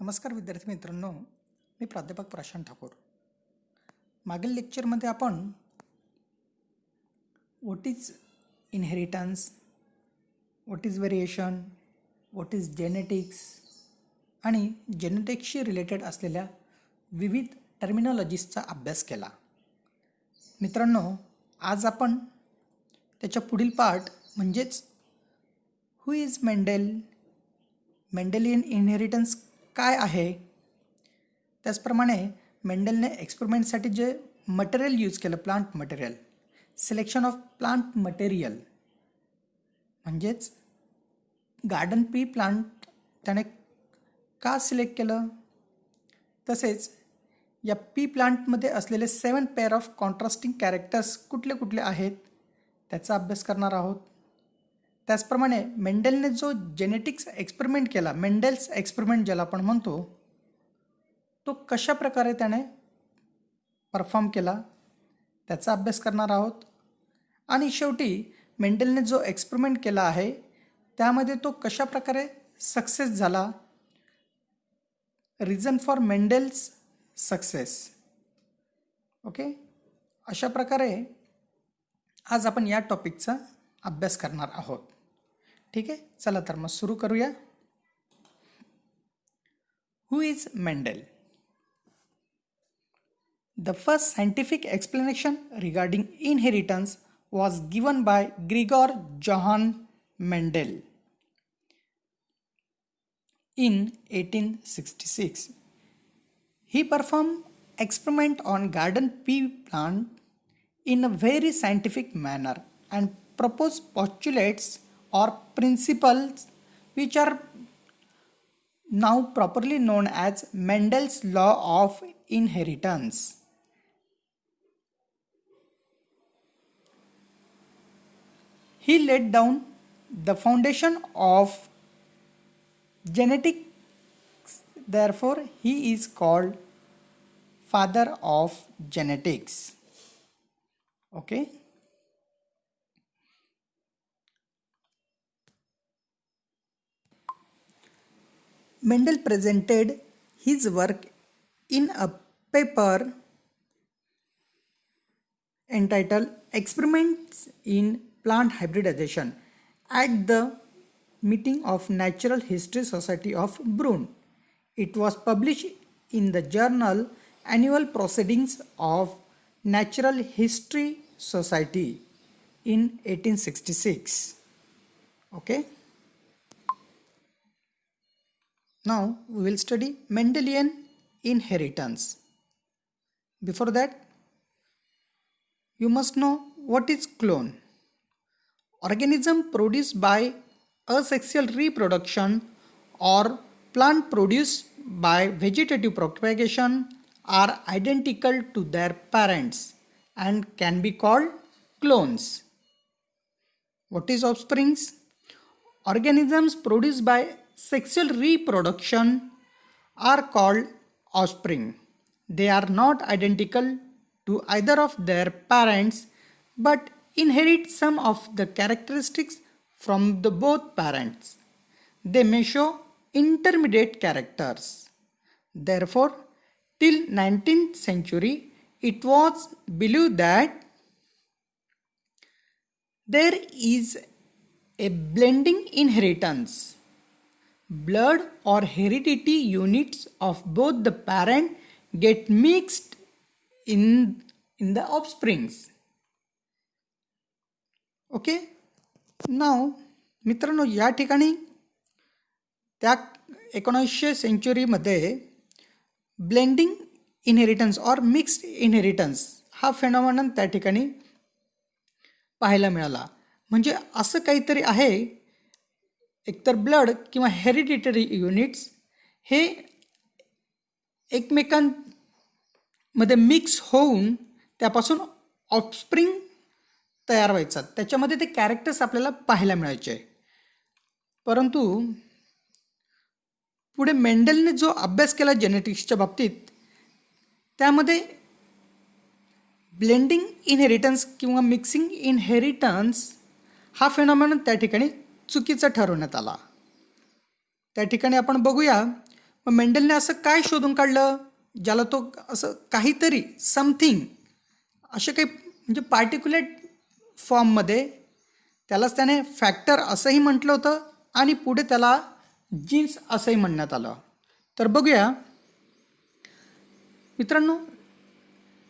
नमस्कार विद्यार्थी मित्रांनो, मी प्राध्यापक प्रशांत ठाकूर. मागील लेक्चरमध्ये आपण what is inheritance, what is variation, what is genetics आणि जेनेटिक्सशी रिलेटेड असलेल्या विविध टर्मिनॉलॉजीजचा अभ्यास केला. मित्रांनो, आज आपण त्याच्या पुढील पार्ट म्हणजेच who is Mendel, Mendelian inheritance काय आहे, त्याचप्रमाणे मेंडेलने एक्सपेरिमेंटसाठी जे मटेरियल यूज केलं, plant material, selection of plant material म्हणजेच गार्डन पी प्लांट त्याने का सिलेक्ट केलं, तसेच या पी प्लांटमध्ये असलेले 7 पेअर ऑफ कॉन्ट्रास्टिंग कॅरेक्टर्स कुठले कुठले आहेत त्याचा अभ्यास करणार आहोत. त्याचप्रमाणे मेंडेलने जो जेनेटिक्स एक्सपेरिमेंट केला, मेंडेल्स एक्सपेरिमेंट ज्याला आपण म्हणतो, तो कशा प्रकारे त्याने परफॉर्म केला त्याचा अभ्यास करणार आहोत. आणि शेवटी मेंडेलने जो एक्सपेरिमेंट केला आहे त्यामध्ये तो कशा प्रकारे सक्सेस झाला, reason for Mendel's success. Okay, अशा प्रकारे आज आपण या टॉपिकचा अभ्यास करणार आहोत. ठीक आहे, चला तर मग सुरू करूया. Who is Mendel? The first scientific explanation regarding inheritance was given by Gregor Johann Mendel in 1866. He performed experiment on garden pea plant in a very scientific manner and proposed postulates or principles which are now properly known as Mendel's law of inheritance. He laid down the foundation of genetics, therefore he is called father of genetics. Okay. Mendel presented his work in a paper entitled Experiments in Plant Hybridization at the meeting of Natural History Society of Brunn. It was published in the journal Annual Proceedings of Natural History Society in 1866. Okay. Now we will study Mendelian inheritance. Before that, you must know what is clone. Organism produced by asexual reproduction or plant produced by vegetative propagation are identical to their parents and can be called clones. What is offsprings? Organisms produced by sexual reproduction are called offspring. They are not identical to either of their parents but inherit some of the characteristics from the both parents. They may show intermediate characters. Therefore, till 19th century, it was believed that there is a blending inheritance. Blood or heredity units of both the parent get mixed in the offsprings. Okay. Now मित्रांनो, या ठिकाणी त्या 1900 सेंचुरीमध्ये blending inheritance और mixed inheritance हा phenomenon त्या ठिकाणी पाहायला मिळाला. म्हणजे असं काहीतरी आहे, एकतर ब्लड किंवा हेरिडिटरी युनिट्स हे एकमेकांमध्ये मिक्स होऊन त्यापासून ऑफस्प्रिंग तयार व्हायचा. त्याच्यामध्ये ते कॅरेक्टर्स आपल्याला पाहायला मिळायचे. परंतु पुढे मेंडेलने जो अभ्यास केला जेनेटिक्सच्या बाबतीत, त्यामध्ये ब्लेंडिंग इनहेरिटन्स किंवा मिक्सिंग इनहेरिटन्स हा फेनॉमेनन त्या ठिकाणी चुकीचा ठरवण्यात आला. त्या ठिकाणी आपण बघूया मग मेंडलने असं काय शोधून काढलं ज्याला तो असं काहीतरी समथिंग असे काही म्हणजे पार्टिक्युलेट फॉर्ममध्ये त्यालाच त्याने फॅक्टर असंही म्हटलं होतं आणि पुढे त्याला जीन्स असंही म्हणण्यात आलं. तर बघूया मित्रांनो,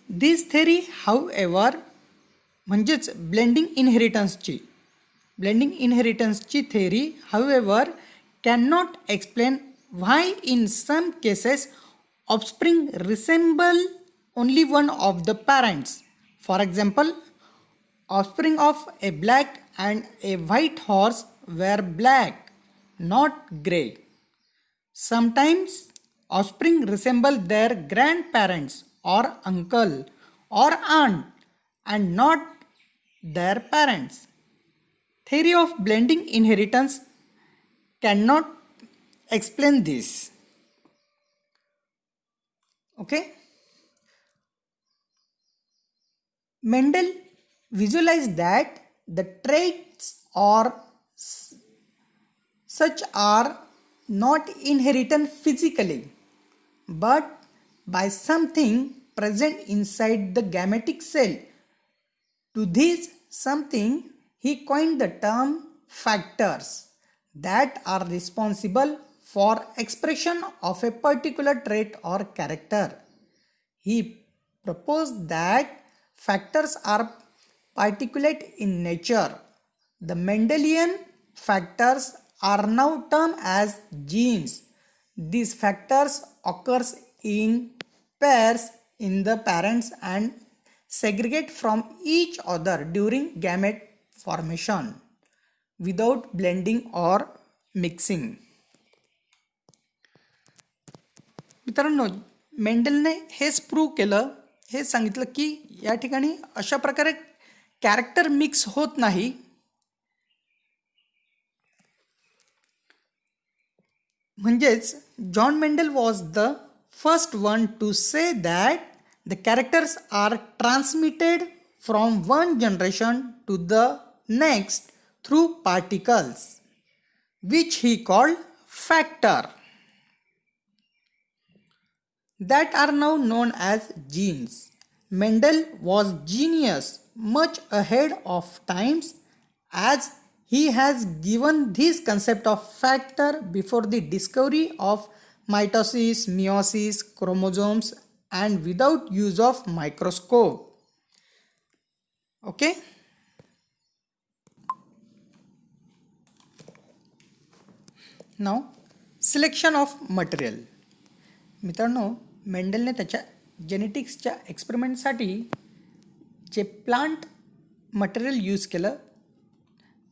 दिस थेरी हाऊ एव्हर म्हणजेच ब्लेंडिंग इनहेरिटन्सची theory however can not explain why in some cases offspring resemble only one of the parents. For example, offspring of a black and a white horse were black, not grey. Sometimes offspring resemble their grandparents or uncle or aunt and not their parents. Theory of blending inheritance cannot explain this. Okay? Mendel visualized that the traits or such are not inherited physically but by something present inside the gametic cell. To this something he coined the term factors that are responsible for expression of a particular trait or character. He proposed that factors are particulate in nature. The Mendelian factors are now termed as genes. These factors occurs in pairs in the parents and segregate from each other during gamete formation without blending or mixing. मित्रांनो, मेंडलने हेच prove केलं, हे सांगितलं की या ठिकाणी अशा प्रकारे कॅरेक्टर मिक्स होत नाही. म्हणजेच John Mendel was the first one to say that the characters are transmitted from one generation to the next through particles which he called factor that are now known as genes. Mendel was genius much ahead of times as he has given this concept of factor before the discovery of mitosis, meiosis, chromosomes and without use of microscope. Okay? Now, selection of material. मित्रांनो, मेंडलने त्याच्या जेनेटिक्सच्या एक्सपेरिमेंटसाठी जे plant material use केलं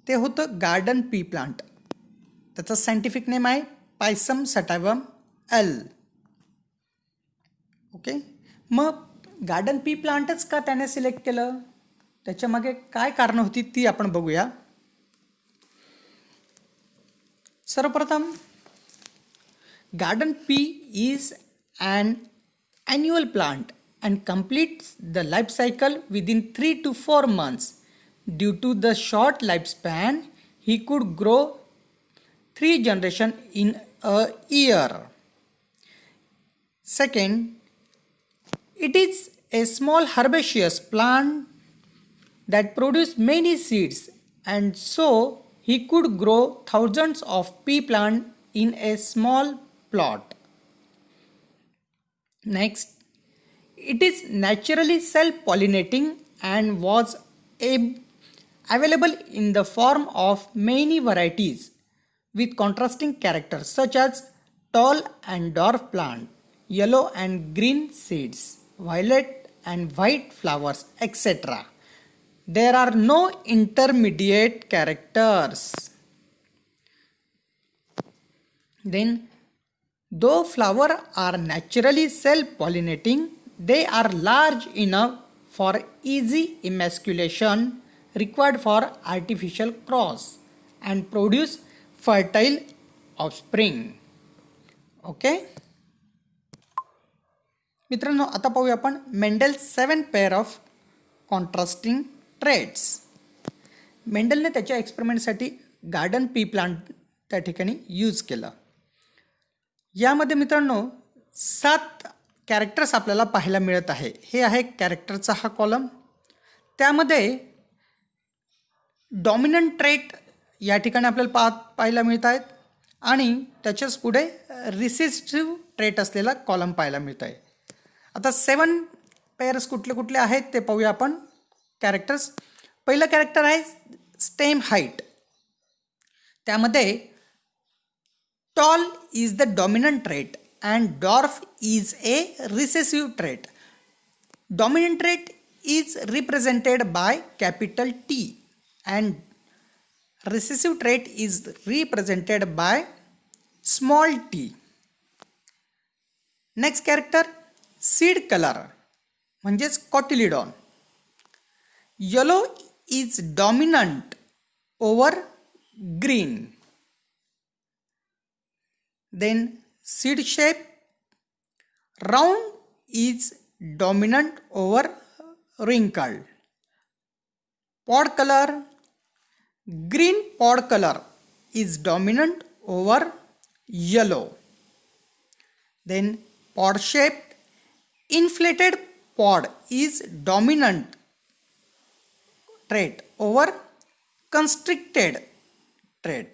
ते होतं garden pea plant. त्याचं scientific name आहे payasam सटायवम L. Okay, मग garden pea प्लांटच का त्याने सिलेक्ट केलं, त्याच्यामागे काय कारणं होती ती आपण बघूया. सर्वप्रथम, garden pea is an annual plant and completes the life cycle within 3 to 4 months. Due to the short lifespan, he could grow 3 generations in a year. Second, it is a small herbaceous plant that produces many seeds, and so he could grow thousands of pea plants in a small plot. Next, it is naturally self-pollinating and was available in the form of many varieties with contrasting characters such as tall and dwarf plant, yellow and green seeds, violet and white flowers, etc. There are no intermediate characters. Then, though flowers are naturally self-pollinating, they are large enough for easy emasculation required for artificial cross and produce fertile offspring. Okay? मित्रांनो, आता पाहूया आपण Mendel 7 pair of contrasting traits. मेंडलने त्याच्या एक्सपेरिमेंटसाठी garden pea plant त्या ठिकाणी use केला. यामध्ये मित्रांनो 7 कॅरेक्टर्स आपल्याला पाहायला मिळत आहे. हे आहे कॅरेक्टरचा हा कॉलम. त्यामध्ये डॉमिनंट ट्रेट या ठिकाणी आपल्याला पाहायला मिळत आहेत आणि त्याच्याच पुढे रिसेसिव्ह ट्रेट असलेला कॉलम पाहायला मिळत आहे. आता 7 पेअर्स कुठले कुठले आहेत ते पाहूया आपण कॅरेक्टर्स. पहिलं कॅरेक्टर आहे स्टेम हाईट. त्यामध्ये tall is the dominant trait and dwarf is a recessive trait. Dominant trait is represented by capital T and recessive trait is represented by small t. Next character seed color म्हणजेच cotyledon. Yellow is dominant over green. Then seed shape, round is dominant over wrinkled. Pod color, green pod color is dominant over yellow. Then pod shape, inflated pod is dominant trait over constricted trait.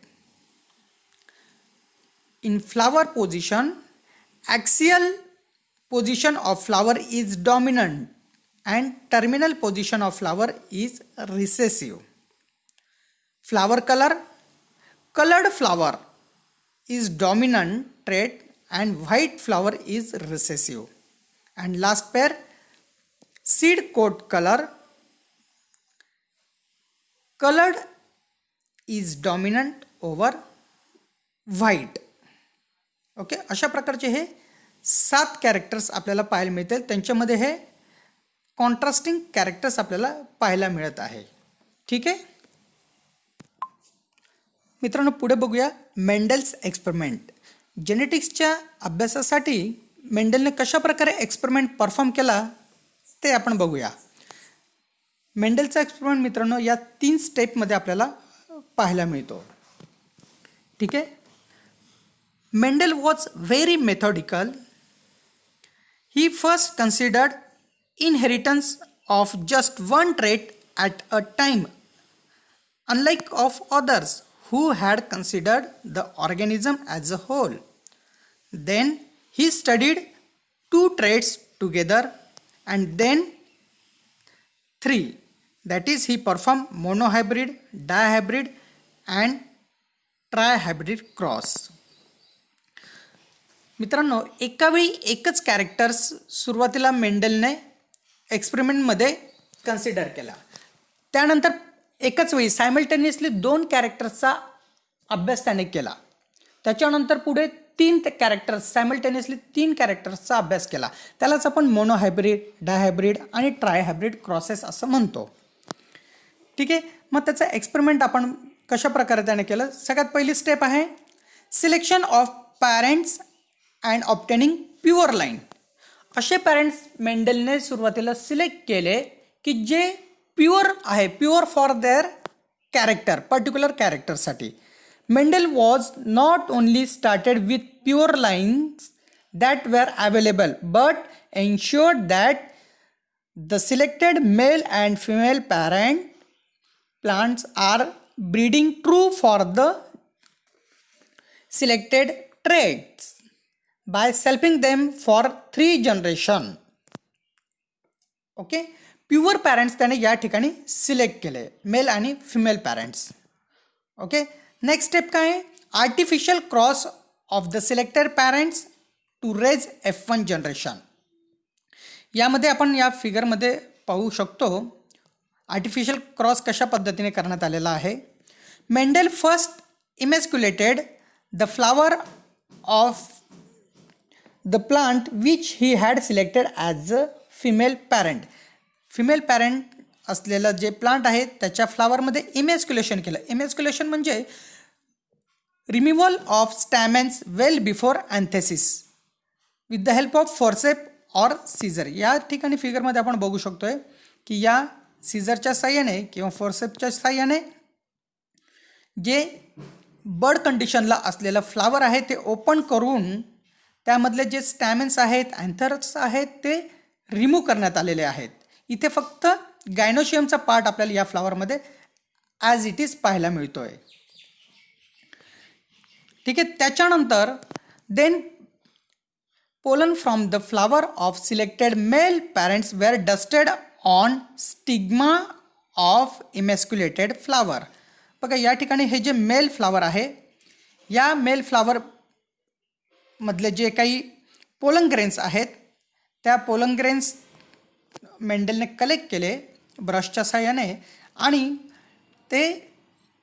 In flower position, axial position of flower is dominant and terminal position of flower is recessive. Flower color, colored flower is dominant trait and white flower is recessive. And last pair, seed coat color, colored is dominant over white. Okay, अशा प्रकारचे हे 7 characters आपल्याला पाहायला मिळतील. त्यांच्यामध्ये हे contrasting characters आपल्याला पाहायला मिळत आहे. ठीक आहे मित्रांनो, पुढे बघूया मेंडल्स एक्सपेरिमेंट. जेनेटिक्सच्या अभ्यासासाठी मेंडलने कशा प्रकारे एक्सपेरिमेंट परफॉर्म केला ते आपण बघूया. मेंडलचा एक्सपेरिमेंट मित्रांनो या 3 स्टेपमध्ये आपल्याला पाहायला मिळतो. ठीक आहे. Mendel was very methodical. He first considered inheritance of just one trait at a time, unlike of others who had considered the organism as a whole. Then he studied 2 traits together and then 3. That is, he performed monohybrid, dihybrid and trihybrid cross. मित्रांनो, एका वेळी एकच characters सुरुवातीला मेंडलने एक्सपेरिमेंटमध्ये consider केला. त्यानंतर एकच वेळी simultaneously 2 कॅरेक्टर्सचा अभ्यास त्याने केला. त्याच्यानंतर पुढे 3 कॅरेक्टर्स सायमल्टेनियसली 3 कॅरेक्टर्सचा अभ्यास केला. त्यालाच आपण मोनोहायब्रिड, डायहायब्रिड आणि ट्रायहायब्रिड क्रॉसेस असं म्हणतो. ठीक आहे. मग त्याचं एक्सपेरिमेंट आपण कशा प्रकारे त्याने केलं. सगळ्यात पहिली स्टेप आहे selection of parents and obtaining pure line. असे पॅरेंट्स मेंडलने सुरुवातीला सिलेक्ट केले की जे प्युअर आहे, pure for their character, particular कॅरेक्टरसाठी. Mendel was not only started with pure lines that were available but ensured that the selected male and female parent plants are breeding true for the selected traits by selfing them for 3 generation. Okay, pure parents त्याने या ठिकाणी select केले, mail आणि female parents. Okay, next step काय आहे artificial cross of the selected parents to raise F1 generation. यामध्ये आपण या फिगरमध्ये पाहू शकतो आर्टिफिशियल क्रॉस कशा पद्धतीने करण्यात आलेला आहे. Mendel first emasculated the flower of the plant which he had selected as a female parent. Female parent असलेलं जे प्लांट आहे त्याच्या फ्लावरमध्ये इमॅस्क्युलेशन केलं. इमॅस्क्युलेशन म्हणजे removal of stamens well before anthesis with the help of forcep or scissor. या ठिकाणी फिगरमध्ये आपण बघू शकतोय की या सीझरच्या साह्याने किंवा फोर्सेपच्या साह्याने जे बर्ड कंडिशनला असलेलं फ्लावर आहे ते ओपन करून त्यामधले जे स्टॅमेन्स आहेत, अँथर्स आहेत, ते रिमूव्ह करण्यात आलेले आहेत. इथे फक्त गायनोशियमचा पार्ट आपल्याला या फ्लावरमध्ये ॲज इट इज पाहायला मिळतोय. ठीक आहे. त्याच्यानंतर then pollen from the flower of selected male parents were dusted on stigma of emasculated flower. बघा या ठिकाणी हे जे मेल फ्लावर आहे, या मेल फ्लावर मधले जे काही पोलन ग्रेन्स आहेत, त्या पोलन ग्रेन्स मेंडेलने कलेक्ट केले ब्रशच्या साहाय्याने आणि ते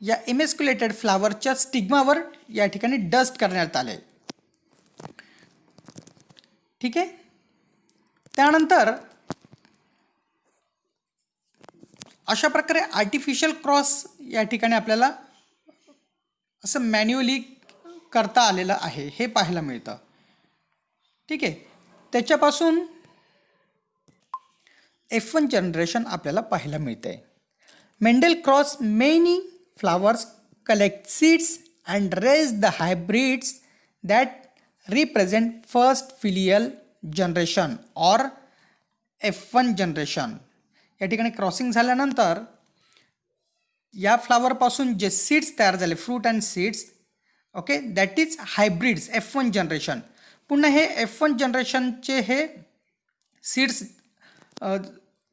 या इमेस्क्युलेटेड फ्लावरच्या स्टिग्मावर या ठिकाणी डस्ट करण्यात आले. ठीक आहे. त्यानंतर अशा प्रकारे आर्टिफिशियल क्रॉस या ठिकाणी आपल्याला असं मॅन्युअली करता आलेलं आहे, हे पाहायला मिळतं. ठीक आहे. त्याच्यापासून F1 जनरेशन आपल्याला पाहायला मिळते. Mendel cross many flowers, collect seeds and raise the hybrids that represent first filial generation or F1 generation. या ठिकाणी क्रॉसिंग झाल्यानंतर या फ्लावरपासून जे सीड्स तयार झाले, fruit and seeds, okay, that is hybrids F1 generation. पुन्हा हे F1 जनरेशनचे हे सीड्स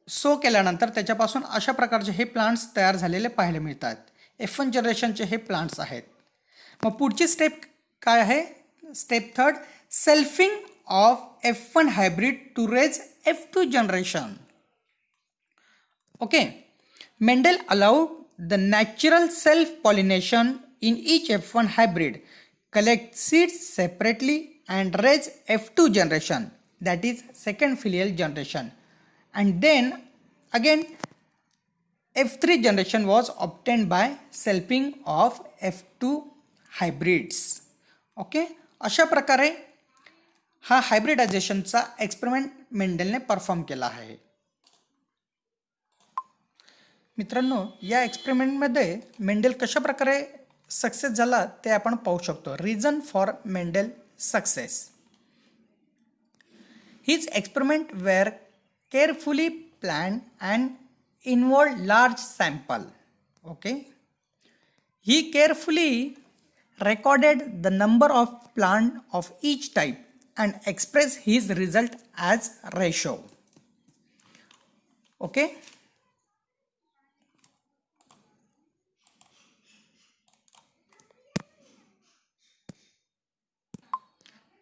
सो केल्यानंतर त्याच्यापासून अशा प्रकारचे हे प्लांट्स तयार झालेले पाहायला मिळतात. F1 जनरेशनचे हे प्लांट्स आहेत. मग पुढची स्टेप काय आहे? Step third, selfing of F1 hybrid to raise F2 generation. Okay, Mendel allowed the natural self-pollination in each F1 hybrid, collect seeds separately and raise F2 generation, that is second filial generation. And then again F3 generation was obtained by selfing of F2 hybrids. Okay. अशा प्रकारे हा हायब्रिडायझेशनचा experiment मेंडेलने perform केला आहे. मित्रांनो, या एक्सपेरिमेंटमध्ये Mendel कशा प्रकारे success झाला ते आपण पाहू शकतो. Reason for Mendel success. His experiment were carefully planned and involved large sample. Okay. He carefully recorded the number of plant of each type and expressed his result as ratio. Okay.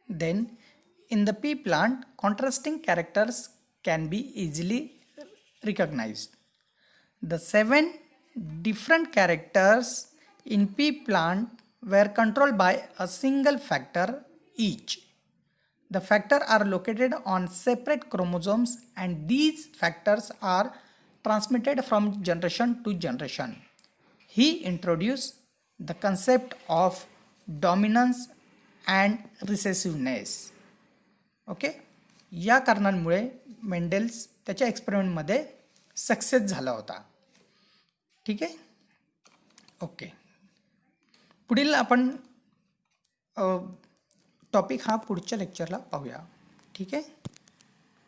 Then in the pea plant, contrasting characters can be easily recognized. The 7 different characters in pea plant were controlled by a single factor each. The factors are located on separate chromosomes and these factors are transmitted from generation to generation. He introduced the concept of dominance and recessiveness. Okay. या कारणांमुळे Mendel's त्याच्या एक्सपेरिमेंटमध्ये success झाला होता. ठीक आहे. Okay. पुढील आपण topic हा पुढच्या लेक्चरला पाहूया. ठीक आहे.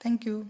थँक्यू.